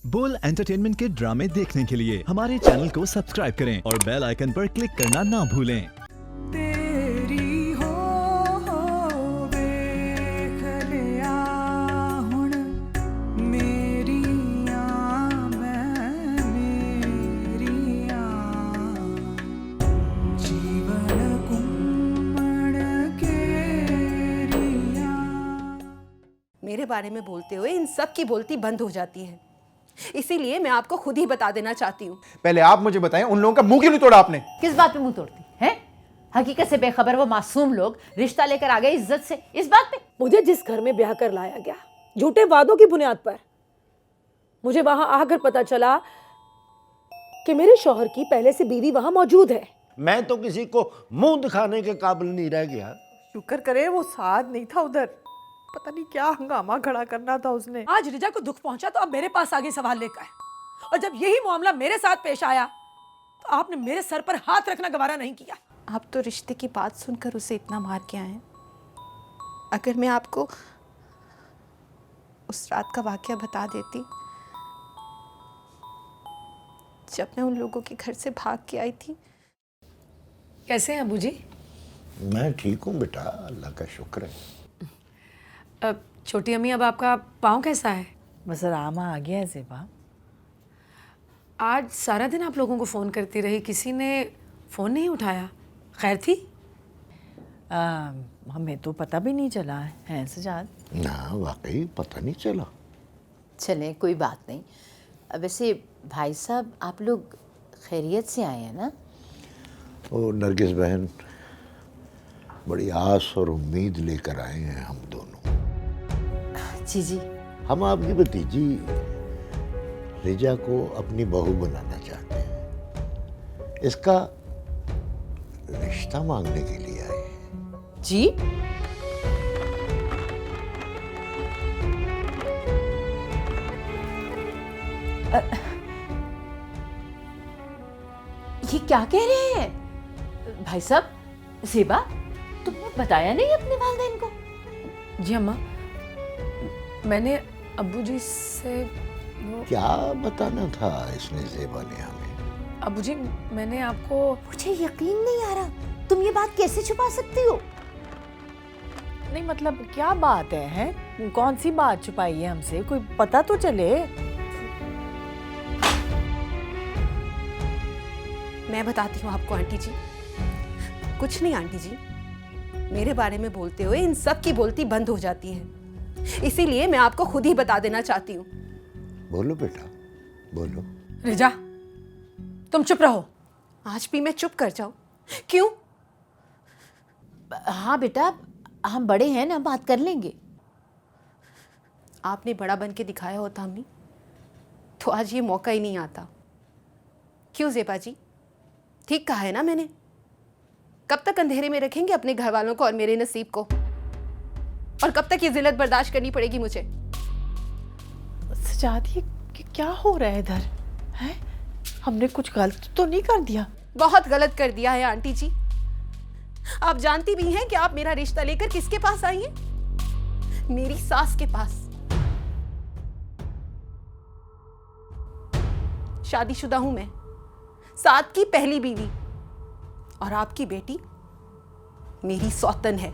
बोल एंटरटेनमेंट के ड्रामे देखने के लिए हमारे चैनल को सब्सक्राइब करें और बेल आइकन पर क्लिक करना ना भूलें। तेरी हो वेख लिया हुण मेरिया मेरिया जीवन कुम्मड़ केरिया। मेरे बारे में बोलते हुए इन सब की बोलती बंद हो जाती है, इसीलिए मैं आपको खुद ही बता देना चाहती हूँ। पहले आप मुझे बताएं, उन लोगों का मुंह क्यों नहीं तोड़ा आपने? किस बात पे मुंह तोड़ती है? हकीकत से बेखबर वो मासूम लोग रिश्ता लेकर आ गए इज्जत से, इस बात पे। मुझे जिस घर में ब्याह कर लाया गया झूठे वादों की बुनियाद पर, मुझे वहां आकर पता चला कि मेरे शौहर की पहले से बीवी वहां मौजूद है। मैं तो किसी को मुंह दिखाने के काबिल नहीं रह गया। शुक्र करे वो साथ नहीं था उधर, पता नहीं क्या हंगामा खड़ा करना था उसने। आज रिजा को दुख पहुंचा तो अब मेरे पास आगे सवाल लेकर, और जब यही मामला मेरे साथ पेश आया तो आपने मेरे सर पर हाथ रखना गवारा नहीं किया। आप तो रिश्ते की बात सुनकर उसे इतना मार के आए। अगर मैं आपको उस रात का वाकया बता देती जब मैं उन लोगों के घर से भाग के आई थी। कैसे हैं अबू जी? मैं ठीक हूँ बेटा, अल्लाह का शुक्र है। छोटी अम्मी, अब आपका पाँव कैसा है? बस आराम आ गया है ज़ेबा। आज सारा दिन आप लोगों को फ़ोन करती रही, किसी ने फ़ोन नहीं उठाया। खैर थी? हमें तो पता भी नहीं चला है सजाद। ना वाकई पता नहीं चला। चलें, कोई बात नहीं। वैसे भाई साहब, आप लोग खैरियत से आए हैं ना? वो नरगिस बहन बड़ी आस और उम्मीद लेकर आए हैं हम दोनों। जी जी। हम आपकी भतीजी रिजा को अपनी बहू बनाना चाहते हैं। इसका रिश्ता मांगने के लिए आए हैं। जी? ये क्या कह रहे हैं भाई साहब? ज़ेबा, तुमने बताया नहीं अपने वालिदैन को? जी अम्मा, मैंने अब्बू जी से वो... क्या बताना था इसने ज़ेबा ने हमें? अब्बू जी, मैंने आपको... मुझे यकीन नहीं आ रहा, तुम ये बात कैसे छुपा सकती हो? नहीं मतलब क्या बात है? कौन सी बात छुपाई है हमसे? कोई पता तो चले। मैं बताती हूँ आपको आंटी जी। कुछ नहीं आंटी जी, मेरे बारे में बोलते हुए इन सब की बोलती बंद हो जाती है, इसीलिए मैं आपको खुद ही बता देना चाहती हूँ। बोलो बेटा, बोलो। रिजा, तुम चुप रहो। आज भी मैं चुप कर जाऊं? क्यों? हाँ बेटा, हम बड़े हैं ना, बात कर लेंगे। आपने बड़ा बन के दिखाया होता अम्मी, तो आज ये मौका ही नहीं आता। क्यों ज़ेबा जी, ठीक कहा है ना मैंने? कब तक अंधेरे में रखेंगे अपने घर वालों को और मेरे नसीब को? और कब तक ये जिल्लत बर्दाश्त करनी पड़ेगी मुझे? सजाद, ये क्या हो रहा है इधर? हैं? हमने कुछ गलत तो नहीं कर दिया? बहुत गलत कर दिया है आंटी जी। आप जानती भी हैं कि आप मेरा रिश्ता लेकर किसके पास आई हैं? मेरी सास के पास। शादीशुदा हूं मैं, सात की पहली बीवी, और आपकी बेटी मेरी सौतन है।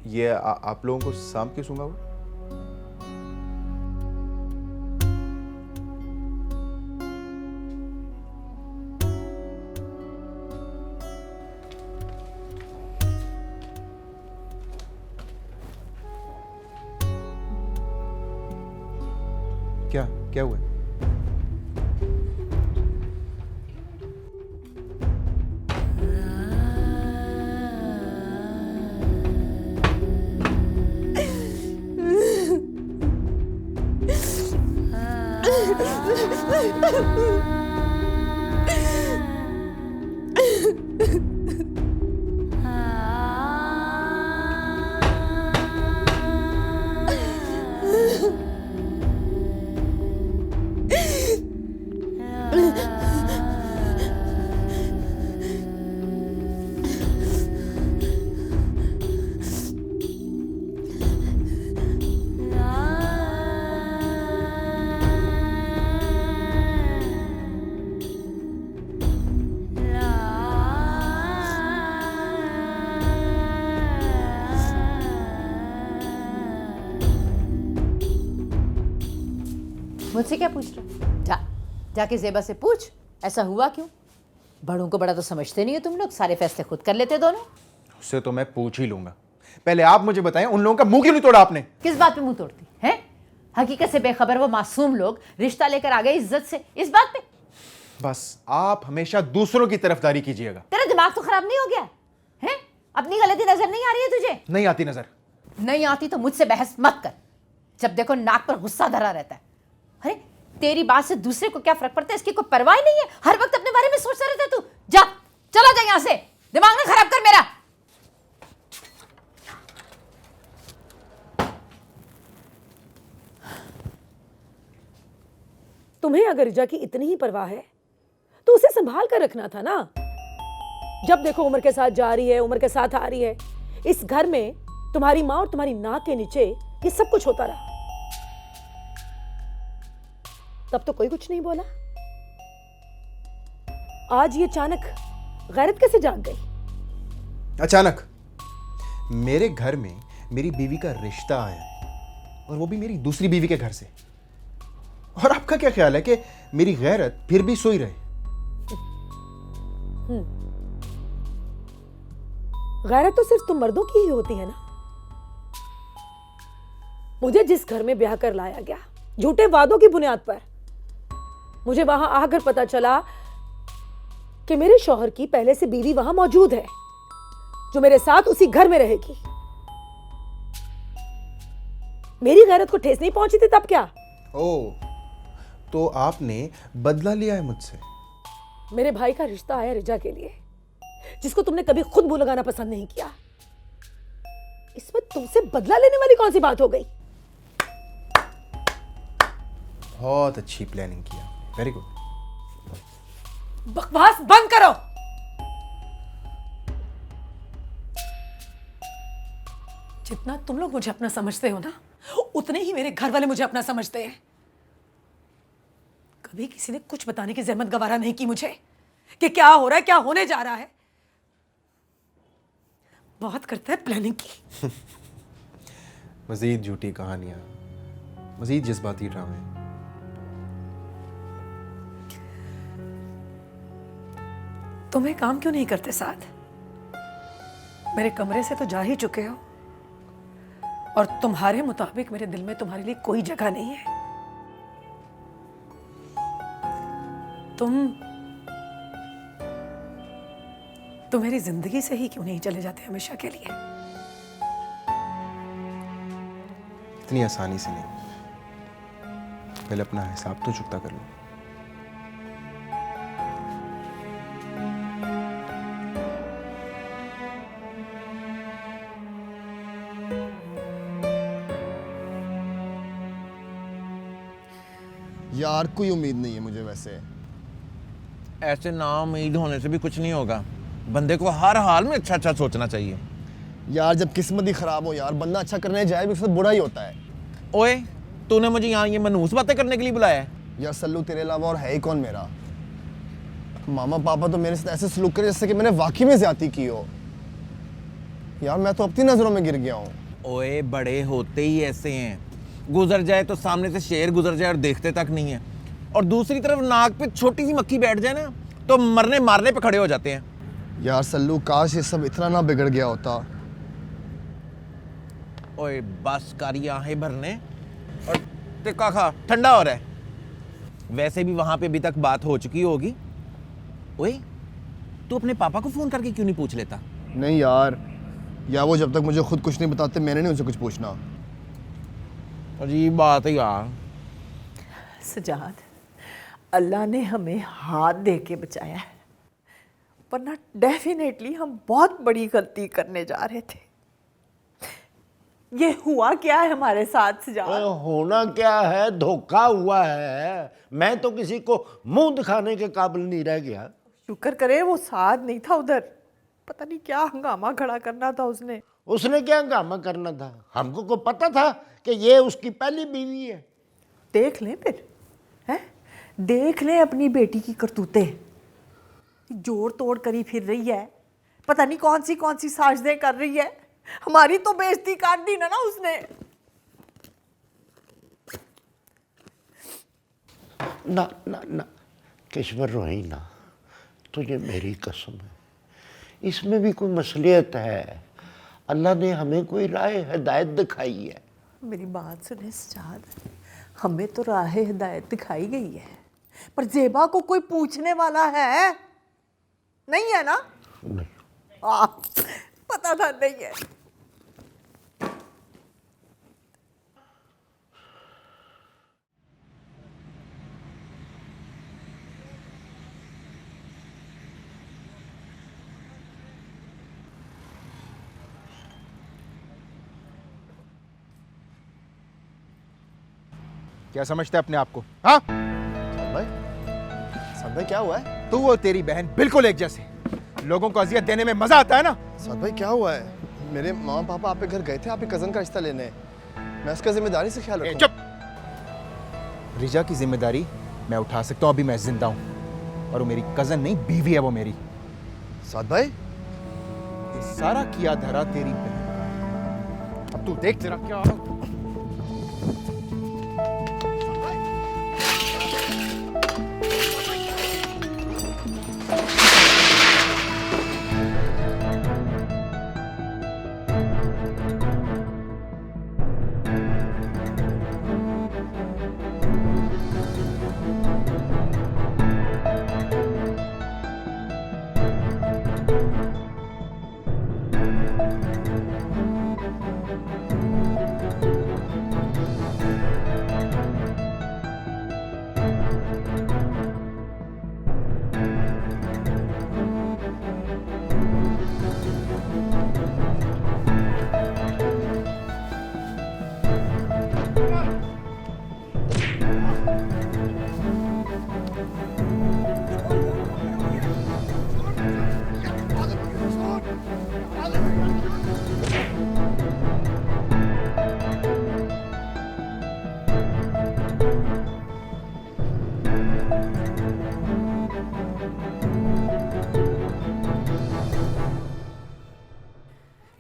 ये आप लोगों को सांप क्यों सूंघा हुआ? क्या क्या हुआ? मुझसे क्या पूछ रहा? जाके ज़ेबा से पूछ, ऐसा हुआ क्यों? बड़ों को बड़ा तो समझते नहीं हो तुम लोग, सारे फैसले खुद कर लेते दोनों। उससे तो मैं पूछ ही लूंगा। पहले आप मुझे बताएं, उन लोगों का मुंह क्यों नहीं तोड़ा आपने? किस बात पे मुंह तोड़ती है? हकीकत से बेखबर वो मासूम लोग रिश्ता लेकर आ गए इज्जत से, इस बात पे? बस आप हमेशा दूसरों की तरफदारी कीजिएगा। तेरा दिमाग तो खराब नहीं हो गया है? अपनी गलती नजर नहीं आ रही है तुझे? नहीं आती नजर। नहीं आती तो मुझसे बहस मत कर। जब देखो नाक पर गुस्सा धरा रहता है। अरे तेरी बात से दूसरे को क्या फर्क पड़ता है, इसकी कोई परवाह नहीं है। हर वक्त अपने बारे में सोचता रहता है तू। जा, चला जा यहां से, दिमाग ना खराब कर मेरा। तुम्हें अगर रिजा की इतनी ही परवाह है तो उसे संभाल कर रखना था ना। जब देखो उम्र के साथ जा रही है, उम्र के साथ आ रही है। इस घर में तुम्हारी माँ और तुम्हारी नाक के नीचे ये सब कुछ होता रहा, तब तो कोई कुछ नहीं बोला। आज ये अचानक गैरत कैसे जाग गई? अचानक मेरे घर में मेरी बीवी का रिश्ता आया है, और वो भी मेरी दूसरी बीवी के घर से। और आपका क्या ख्याल है कि मेरी गैरत फिर भी सोई रहे? गैरत तो सिर्फ तुम मर्दों की ही होती है ना। मुझे जिस घर में ब्याह कर लाया गया झूठे वादों की बुनियाद पर, मुझे वहां आकर पता चला कि मेरे शौहर की पहले से बीवी वहां मौजूद है, जो मेरे साथ उसी घर में रहेगी। मेरी गैरत को ठेस नहीं पहुंची थी तब क्या? ओ, तो आपने बदला लिया है मुझसे? मेरे भाई का रिश्ता आया रिजा के लिए, जिसको तुमने कभी खुद मुंह लगाना पसंद नहीं किया। इसमें तुमसे बदला लेने वाली कौन सी बात हो गई? बहुत अच्छी प्लानिंग किया, वेरी गुड। बकवास बंद करो। जितना तुम लोग मुझे अपना समझते हो ना, उतने ही मेरे घर वाले मुझे अपना समझते हैं। कभी किसी ने कुछ बताने की जहमत गवारा नहीं की मुझे कि क्या हो रहा है, क्या होने जा रहा है। बहुत करता है प्लानिंग की। मजीद झूठी कहानियां, मजीद जज्बाती ड्रामे। तुम एक काम क्यों नहीं करते साथ? मेरे कमरे से तो जा ही चुके हो, और तुम्हारे मुताबिक मेरे दिल में तुम्हारे लिए कोई जगह नहीं है। तुम मेरी जिंदगी से ही क्यों नहीं चले जाते हमेशा के लिए? इतनी आसानी से नहीं, पहले अपना हिसाब तो चुकता कर लो। यार कोई उम्मीद नहीं है मुझे वैसे। ऐसे ना उम्मीद होने से भी कुछ नहीं होगा। बंदे को हर हाल में अच्छा अच्छा सोचना चाहिए। यार जब किस्मत ही खराब हो यार, बंदा अच्छा करने जाए भी उससे बुरा ही होता है। ओए, तूने मुझे यहाँ ये मनहूस बातें करने के लिए बुलाया है? यार सल्लू, तेरे अलावा और है ही कौन मेरा? मामा पापा तो मेरे साथ ऐसे सलूक करे जैसे कि मैंने वाकई में ज्यादती की हो। यार मैं तो अपनी नजरों में गिर गया हूँ। ओए, बड़े होते ही ऐसे हैं। गुजर जाए तो सामने से शेर गुजर जाए और देखते तक नहीं है, और दूसरी तरफ नाक पे छोटी सी मक्खी बैठ जाए ना तो मरने मारने पे खड़े हो जाते हैं। यार सल्लू, काश ये सब इतना ना बिगड़ गया होता। ओए बस कर आहें भरने और टिक्का खा, ठंडा हो रहा है। वैसे भी वहां पे अभी तक बात हो चुकी होगी। ओए, तू अपने पापा को फोन करके क्यों नहीं पूछ लेता? नहीं यार, या वो जब तक मुझे खुद कुछ नहीं बताते मैंने नहीं उनसे कुछ पूछना। अजीब बात है यार। सजाद, अल्लाह ने हमें हाथ दे के बचाया है, वरना डेफिनेटली हम बहुत बड़ी गलती करने जा रहे थे। ये हुआ क्या है हमारे साथ सजाद? होना क्या है, धोखा हुआ है। मैं तो किसी को मुंह दिखाने के काबिल नहीं रह गया। शुक्र करे वो साथ नहीं था उधर, पता नहीं क्या हंगामा खड़ा करना था उसने। उसने क्या हंगामा करना था? हमको को पता था कि ये उसकी पहली बीवी है। देख लें फिर, हैं? देख लें अपनी बेटी की करतूतें, जोड़ तोड़ करी फिर रही है, पता नहीं कौन सी साजिशें कर रही है। हमारी तो बेइज्जती काट दी ना उसने। ना ना ना किश्वर रोही ना, तुझे मेरी कसम है, इसमें भी कोई मसलियत है। अल्लाह ने हमें कोई राह हिदायत दिखाई है। मेरी बात सुने सजाद, हमें तो राह हिदायत दिखाई गई है, पर जेबा को कोई पूछने वाला है नहीं, है ना? नहीं। पता था नहीं है। क्या समझता है अपने आप को? हाँ, साद भाई क्या हुआ है? तू और तेरी बहन बिल्कुल एक जैसे। लोगों को अजियत देने में मजा आता है ना। साद भाई क्या हुआ है? मेरे मामा पापा आप घर गए थे आपके कजन का रिश्ता लेने, मैं उसका जिम्मेदारी से ख्याल रखूं। चुप। रिजा की जिम्मेदारी मैं उठा सकता हूं, अभी मैं जिंदा हूं, और वो मेरी कजन नहीं बीवी है वो मेरी। साद भाई ये सारा किया धरा तेरी बहन। अब तू देख तेरा क्या।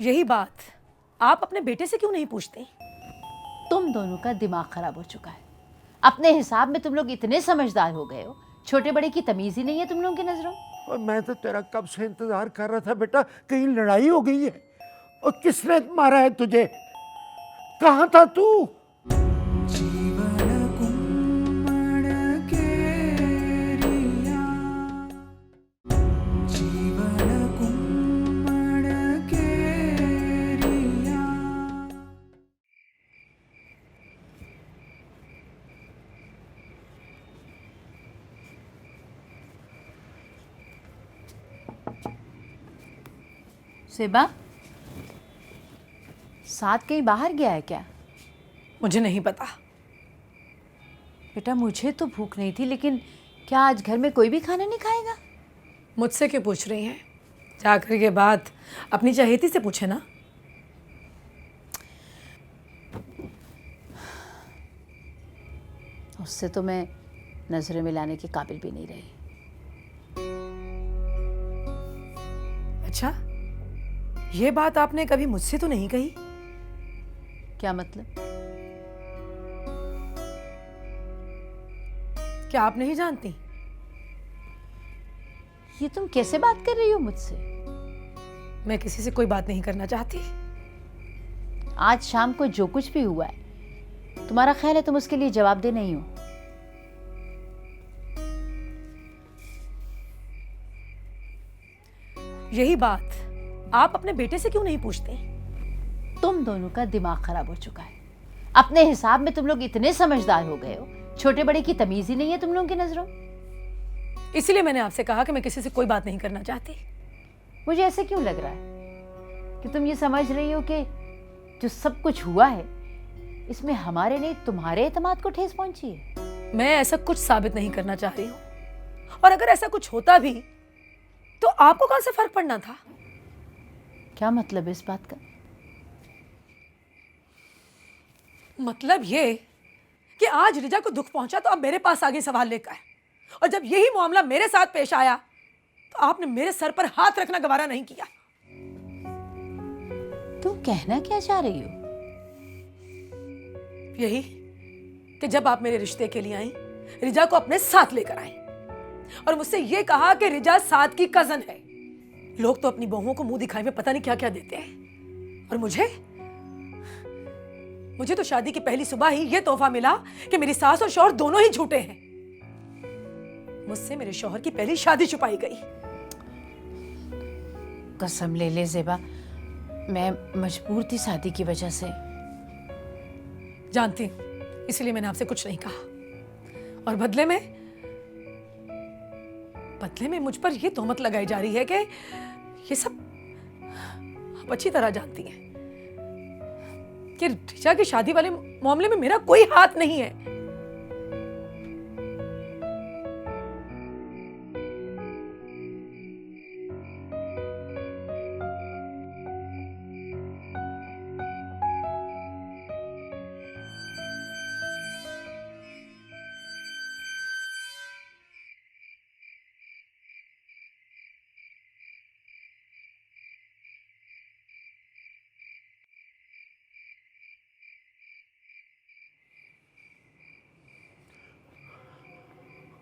यही बात आप अपने बेटे से क्यों नहीं पूछते? तुम दोनों का दिमाग खराब हो चुका है। अपने हिसाब में तुम लोग इतने समझदार हो गए हो, छोटे बड़े की तमीज ही नहीं है तुम लोगों की नजरों। और मैं तो तेरा कब से इंतजार कर रहा था बेटा, कहीं लड़ाई हो गई है? और किसने मारा है तुझे? कहाँ था तू? जीवन कुम्मड़ केरिया, जीवन कुम्मड़ केरिया। सेबा, साथ कहीं बाहर गया है क्या? मुझे नहीं पता। बेटा मुझे तो भूख नहीं थी, लेकिन क्या आज घर में कोई भी खाना नहीं खाएगा? मुझसे क्यों पूछ रही हैं? जाकर के बाद अपनी चहेती से पूछे ना। उससे तो मैं नजरें मिलाने के काबिल भी नहीं रही। अच्छा, ये बात आपने कभी मुझसे तो नहीं कही? क्या मतलब? क्या आप नहीं जानती? ये तुम कैसे बात कर रही हो मुझसे? मैं किसी से कोई बात नहीं करना चाहती। आज शाम को जो कुछ भी हुआ है तुम्हारा ख्याल है तुम उसके लिए जवाबदेह नहीं हो? यही बात आप अपने बेटे से क्यों नहीं पूछते? तुम दोनों का दिमाग खराब हो चुका है। अपने हिसाब में तुम लोग इतने समझदार हो गए हो, छोटे बड़े की तमीज ही नहीं है तुम लोगों की नजरों। इसीलिए मैंने आपसे कहा कि मैं किसी से कोई बात नहीं करना चाहती। मुझे ऐसे क्यों लग रहा है कि तुम ये समझ रही हो कि जो सब कुछ हुआ है इसमें हमारे नहीं तुम्हारे एतमाद को ठेस पहुंची है। मैं ऐसा कुछ साबित नहीं करना चाह रही हूं, और अगर ऐसा कुछ होता भी तो आपको कहां से फर्क पड़ना था? क्या मतलब है इस बात का? मतलब ये कि आज रिजा को दुख पहुंचा तो अब मेरे पास आगे सवाल लेकर आए, और जब यही मामला मेरे साथ पेश आया तो आपने मेरे सर पर हाथ रखना गवारा नहीं किया। तुम कहना क्या चाह रही हो? यही कि जब आप मेरे रिश्ते के लिए आई, रिजा को अपने साथ लेकर आए और मुझसे ये कहा कि रिजा साथ की कजन है। लोग तो अपनी बहुओं को मुंह दिखाई में पता नहीं क्या क्या देते हैं, और मुझे तो शादी की पहली सुबह ही ये तोहफा मिला कि मेरी सास और शौहर दोनों ही झूठे हैं। मुझसे मेरे शौहर की पहली शादी छुपाई गई। कसम ले ले ज़ेबा, मैं मजबूर थी शादी की वजह से। जानती हूं, इसलिए मैंने आपसे कुछ नहीं कहा, और बदले में मुझ पर यह तोहमत लगाई जा रही है कि ये सब आप अच्छी तरह जानती हैं कि रिचा की शादी वाले मामले में मेरा कोई हाथ नहीं है।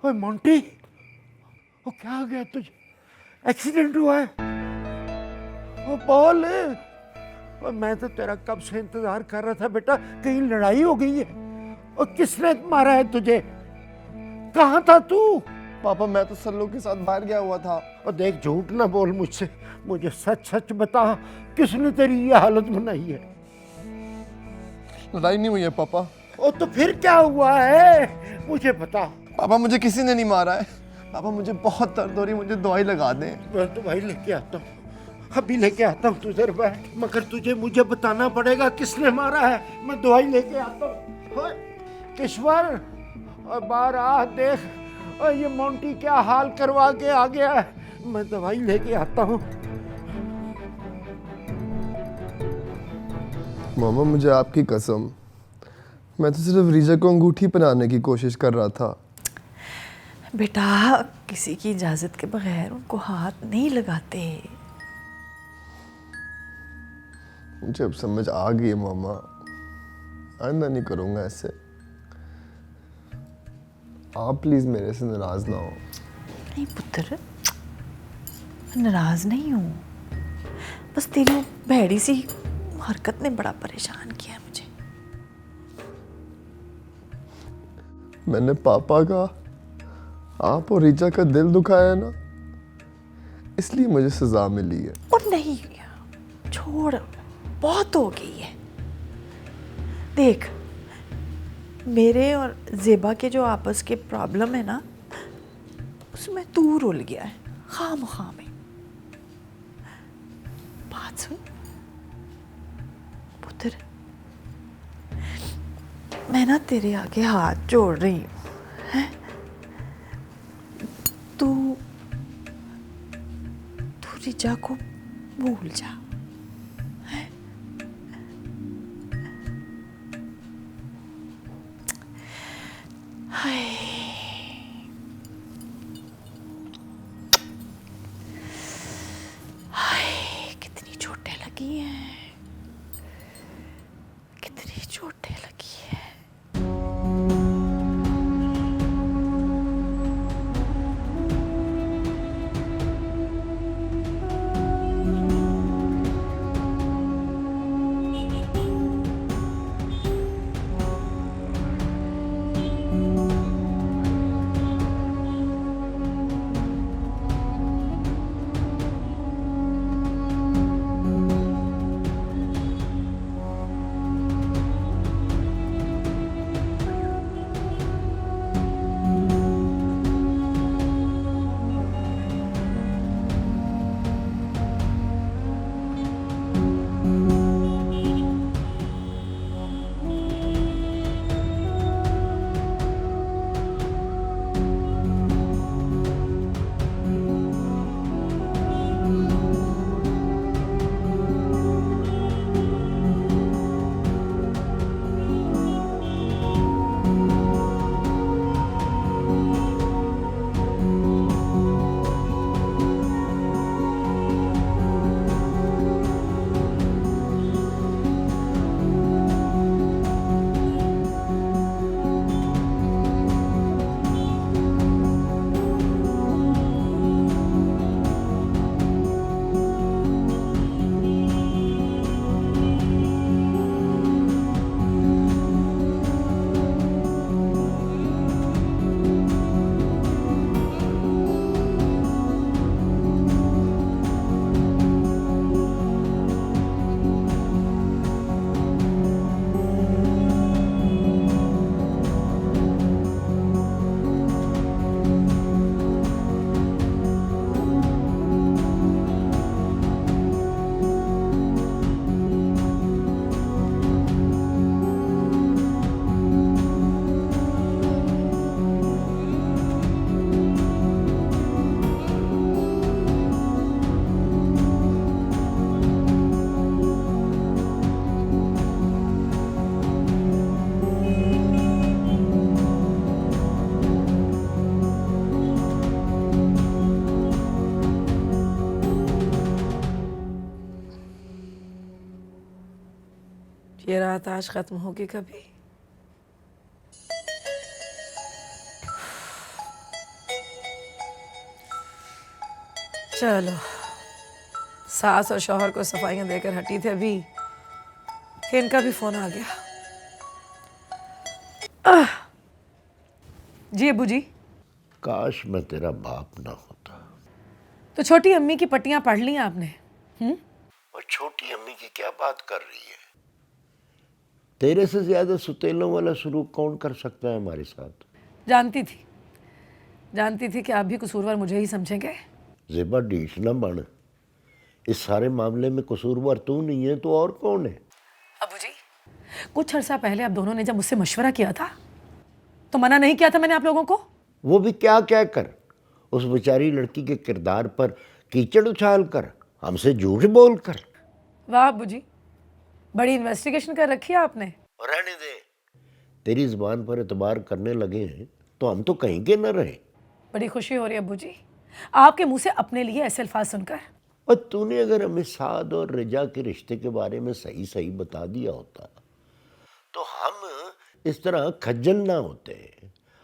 ओए मोंटी, वो क्या हो गया तुझे? एक्सीडेंट हुआ है? वो बोल। और मैं तो तेरा कब से इंतजार कर रहा था बेटा, कहीं लड़ाई हो गई है? और किसने मारा है तुझे? कहाँ था तू? पापा मैं तो सल्लू के साथ बाहर गया हुआ था। और देख, झूठ ना बोल मुझसे, मुझे सच सच बता, किसने तेरी ये हालत बनाई है? लड़ाई नहीं हुई है पापा। ओ तो फिर क्या हुआ है, मुझे बता। पापा मुझे किसी ने नहीं मारा है। पापा मुझे बहुत दर्द हो रही है, मुझे दवाई लगा दें। मैं तो भाई लेके आता हूँ, अभी लेके आता हूँ, तू इधर बैठ। मगर तुझे मुझे बताना पड़ेगा किसने मारा है। मैं दवाई लेके आता हूँ। किश्वर, और बाहर आ देख, और ये मोंटी क्या हाल करवा के आ गया है। मैं दवाई लेके आता हूँ। मामा मुझे आपकी कसम, मैं तो सिर्फ रिजा को अंगूठी पहनाने की कोशिश कर रहा था। बेटा, किसी की इजाजत के बगैर उनको हाथ नहीं लगाते। मुझे अब समझ आ गई है मामा, आइंदा नहीं करूँगा ऐसे। आप प्लीज मेरे से नाराज ना हो। नहीं पुत्र, नाराज नहीं हूँ, बस तेरी भैड़ी सी हरकत ने बड़ा परेशान किया मुझे। मैंने पापा का, आप और रिचा का दिल दुखाया ना, इसलिए मुझे सजा मिली है। और नहीं, छोड़, बहुत हो गई है। देख, मेरे और ज़ेबा के जो आपस के प्रॉब्लम है ना, उसमें तू रुल गया है खामखा में। बात सुन पुत्र, मैं ना तेरे आगे हाथ जोड़ रही हूँ, हैं? तू रिचा को भूल जा। हाय, कितनी चोटें लगी हैं, कितनी चोटें लगी हैं। ये रात आज खत्म होगी कभी? चलो, सास और शौहर को सफाइयां देकर हटी थे अभी कि इनका भी फोन आ गया। जी अबू जी। काश मैं तेरा बाप ना होता। तो छोटी अम्मी की पट्टियां पढ़ ली आपने? और छोटी अम्मी की क्या बात कर रही है? तेरे से ज्यादा सुतेलों वाला सलूक कौन कर सकता है हमारे साथ? जानती थी कि आप भी कसूरवार मुझे ही समझेंगे। ज़ेबा ढीठ ना बन। इस सारे मामले में कसूरवार तू नहीं है तो और कौन है? अबू जी, कुछ अर्सा पहले आप दोनों ने जब मुझसे मशवरा किया था तो मना नहीं किया था मैंने आप लोगों को? वो भी क्या कह कर, उस बेचारी लड़की के किरदार पर कीचड़ उछाल कर, हमसे झूठ बोल कर। वाह अबू जी, बड़ी इन्वेस्टिगेशन कर रखी है आपने। रहने दे, तेरी जुबान पर एतबार करने लगे हैं तो हम तो कहीं के न रहे। बड़ी खुशी हो रही है अबू जी आपके मुंह से अपने लिए ऐसे अल्फाज सुनकर। और तूने अगर हमें साद और रिजा के रिश्ते के बारे में सही सही बता दिया होता तो हम इस तरह खज्जल ना होते,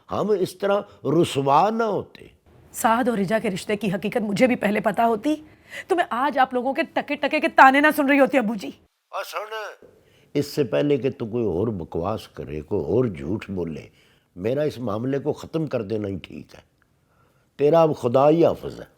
हम इस तरह रुसवा ना होते। साद और रिजा के रिश्ते की हकीकत मुझे भी पहले पता होती तो मैं आज आप लोगों के टके टके के ताने ना सुन रही होती अबू जी। और सुन, इससे पहले कि तू कोई और बकवास करे, कोई और झूठ बोले, मेरा इस मामले को ख़त्म कर देना ही ठीक है। तेरा अब खुदा ही हाफिज है।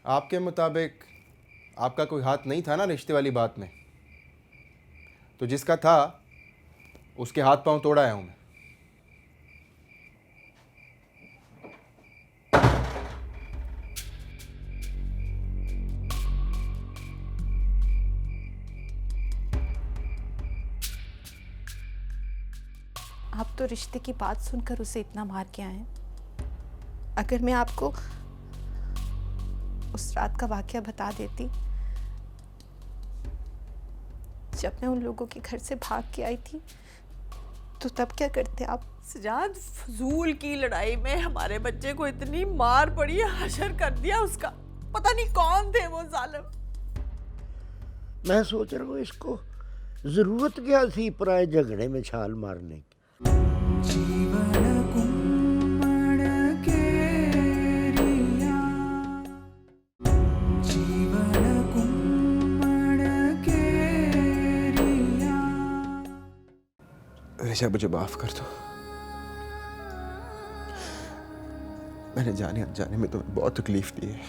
आपके मुताबिक आपका कोई हाथ नहीं था ना रिश्ते वाली बात में? तो जिसका था उसके हाथ पांव तोड़ आया हूं मैं। आप तो रिश्ते की बात सुनकर उसे इतना मार के आए हैं। अगर मैं आपको उस रात का वाकया बता देती जब मैं उन लोगों के घर से भाग के आई थी तो तब क्या करते आप? सजाद, फजूल की लड़ाई में हमारे बच्चे को इतनी मार पड़ी, हशर कर दिया उसका। पता नहीं कौन थे वो जालिम। मैं सोच रहा हूँ इसको जरूरत क्या थी पराए झगड़े में छाल मारने की। जीवन कुम्मड़ केरिया, जीवन कुम्मड़ केरिया। रिचा, मुझे माफ कर दो। मैंने जाने अनजाने में तुम्हें बहुत तकलीफ दी है।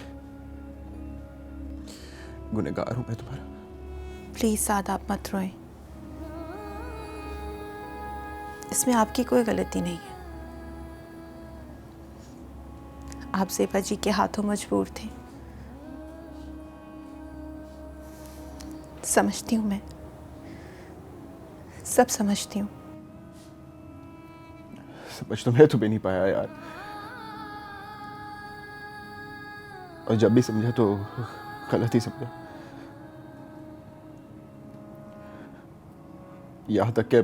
गुनहगार हूं मैं तुम्हारा। प्लीज साद, आप मत रोएं। इसमें आपकी कोई गलती नहीं है। आप ज़ेबा जी के हाथों मजबूर थे। समझती हूँ, मैं सब समझती हूँ। समझ तो मैं तुम्हें नहीं पाया यार, और जब भी समझा तो गलत ही समझा। यहां तक कि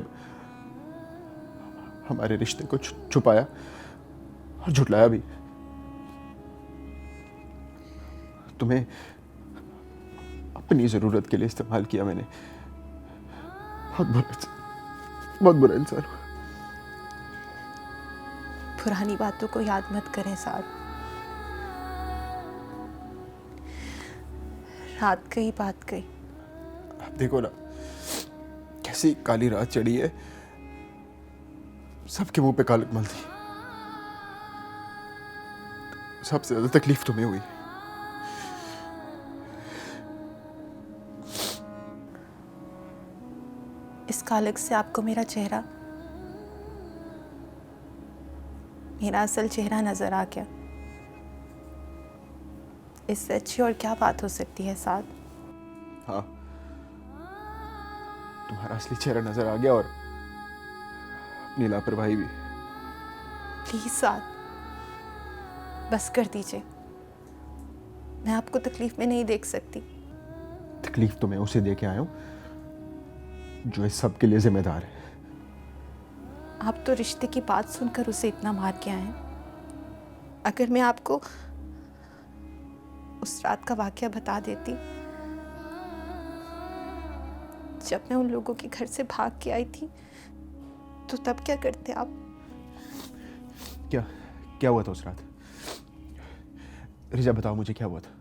हमारे रिश्ते को छुपाया और झुटलाया भी। तुम्हें अपनी जरूरत के लिए इस्तेमाल किया मैंने। बहुत बुरा इंसान हुआ। पुरानी बातों को याद मत करें साद। रात गई बात गई। देखो ना, ऐसी काली रात चढ़ी है, सबके मुंह पे कालक मल दी। सबसे ज्यादा तकलीफ तुम्हें हुई। इस कालक से आपको मेरा चेहरा, मेरा असल चेहरा नजर आ गया। इससे अच्छी और क्या बात हो सकती है साथ? हाँ, तुम्हारा असली चेहरा नजर आ गया और अपनी लापरवाही भी। प्लीज साथ, बस कर दीजिए। मैं आपको तकलीफ में नहीं देख सकती। तकलीफ तो मैं उसे दे के आया हूं जो इस सब के लिए जिम्मेदार है। आप तो रिश्ते की बात सुनकर उसे इतना मार के आए हैं। अगर मैं आपको उस रात का वाकया बता देती जब मैं उन लोगों के घर से भाग के आई थी, तो तब क्या करते आप? क्या हुआ था उस रात? रिजा बताओ मुझे, क्या हुआ था?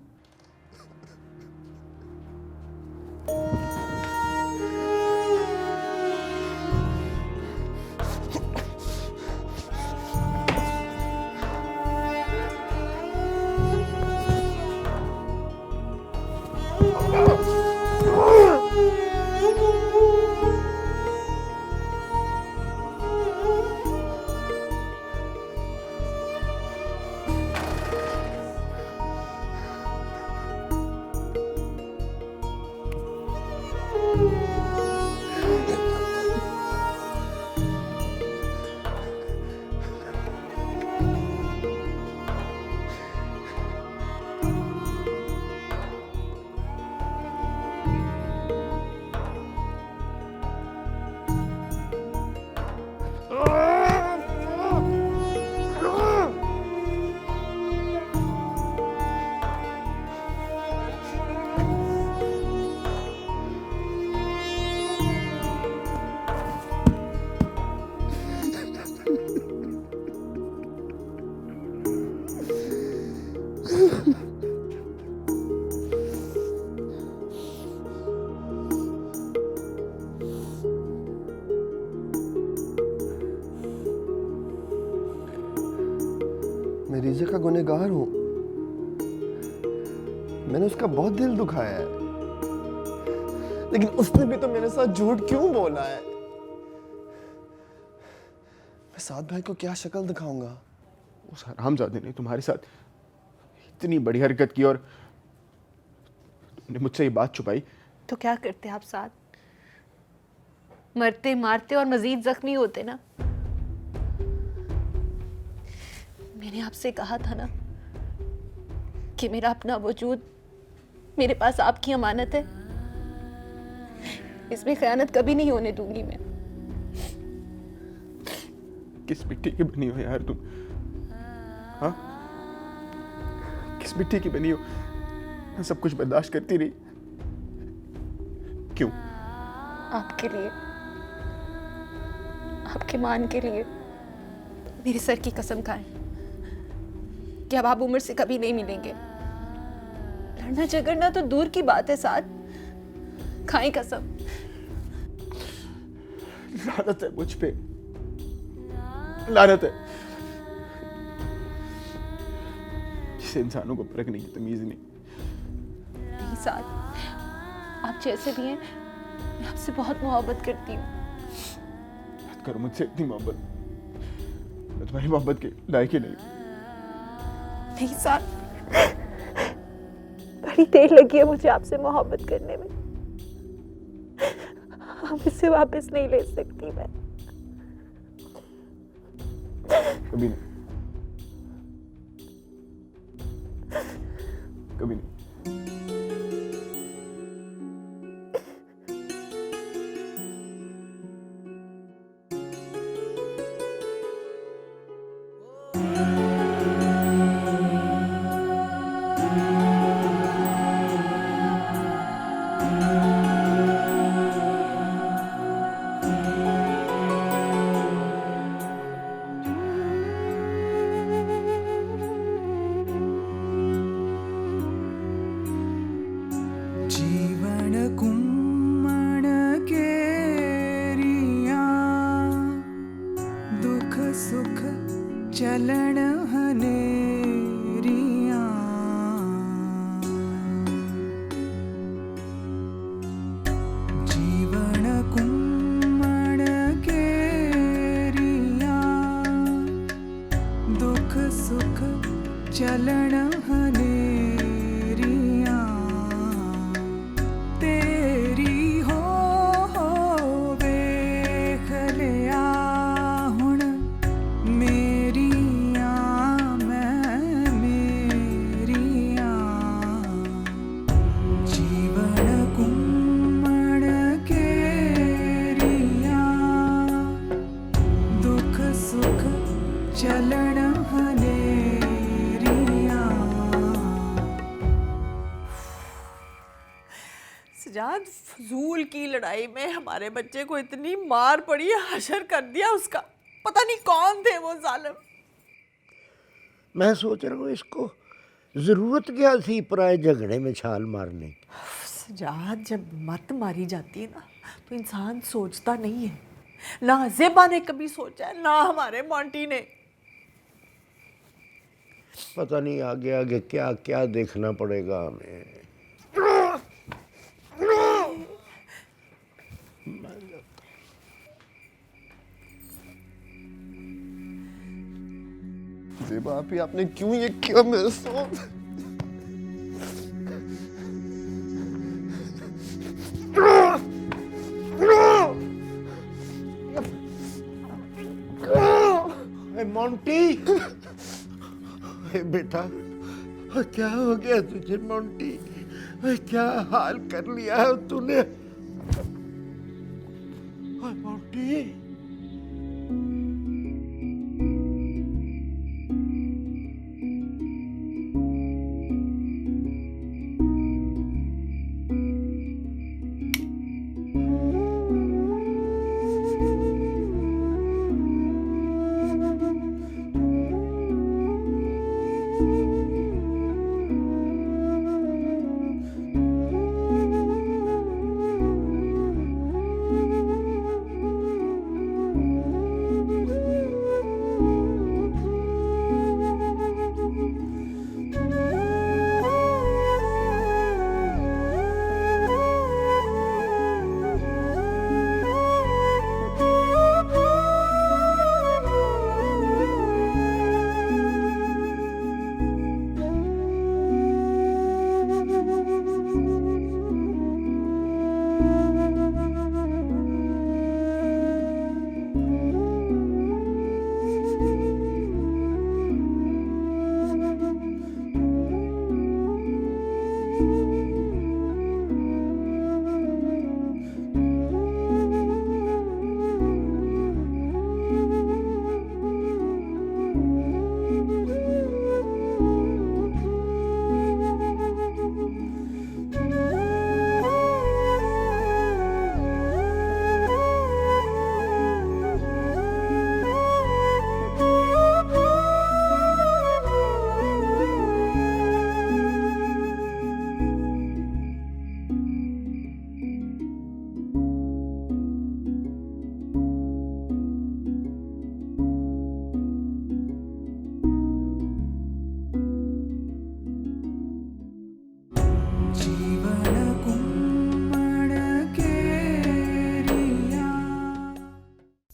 मैं रिजा का गुनहगार हूं। मैंने उसका बहुत दिल दुखाया है, लेकिन उसने भी तो मेरे साथ झूठ क्यों बोला है? मैं साथ भाई को क्या शक्ल दिखाऊंगा? उस हरामजादे ने तुम्हारे साथ इतनी बड़ी हरकत की और तुमने मुझसे ये बात छुपाई। तो क्या करते आप साथ? मरते, मारते और मजीद जख्मी होते ना। मैंने आपसे कहा था ना कि मेरा अपना वजूद मेरे पास आपकी अमानत है, इसमें खयानत कभी नहीं होने दूंगी मैं। किस मिट्टी की बनी हो यार तुम? हाँ, किस मिट्टी की बनी हो? मैं सब कुछ बर्दाश्त करती रही, क्यों? आपके लिए, आपके मान के लिए। मेरे सर की कसम खाएं कि अब आप उम्र से कभी नहीं मिलेंगे। लड़ना झगड़ना तो दूर की बात है साथ, खाएं कसम। लानत है मुझ पे, लानत है। जिसे इंसानों को परखने की तमीज नहीं। साथ, आप जैसे भी हैं, मैं आपसे बहुत मोहब्बत करती हूँ। मत करो मुझसे इतनी मोहब्बत, मैं तुम्हारी मोहब्बत के लायक ही नहीं। नहीं साथ, बड़ी देर लगी है मुझे आपसे मोहब्बत करने में। अब इसे वापस नहीं ले सकती मैं। कभी नहीं, कभी नहीं। चलन हनेरियां जीवन कुम्मड़ केरिया दुख सुख चलन हनेरियां तेरी हो वेख लिया हुण मेरियां मैं मेरियां जीवन कुम्मड़ केरिया दुख सुख चलन हनेरियां। सजाद, फजूल की लड़ाई में हमारे बच्चे को इतनी मार पड़ी, हशर कर दिया उसका। पता नहीं कौन थे वो जालिम। मैं सोच रहा हूँ इसको ज़रूरत क्या थी पराए झगड़े में छाल मारने की। सजाद, जब मत मारी जाती है ना तो इंसान सोचता नहीं है। ना ज़ेबा ने कभी सोचा है, ना हमारे मोंटी ने। पता नहीं आगे आगे क्या क्या देखना पड़ेगा हमें। ज़ेबा आपी, आपने क्यों ये किया मेरे साथ? मोंटी, बेटा क्या हो गया तुझे मोंटी? क्या हाल कर लिया है तूने? मोंटी,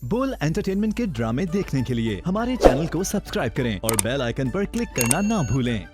बोल एंटरटेनमेंट के ड्रामे देखने के लिए हमारे चैनल को सब्सक्राइब करें और बेल आइकन पर क्लिक करना ना भूलें।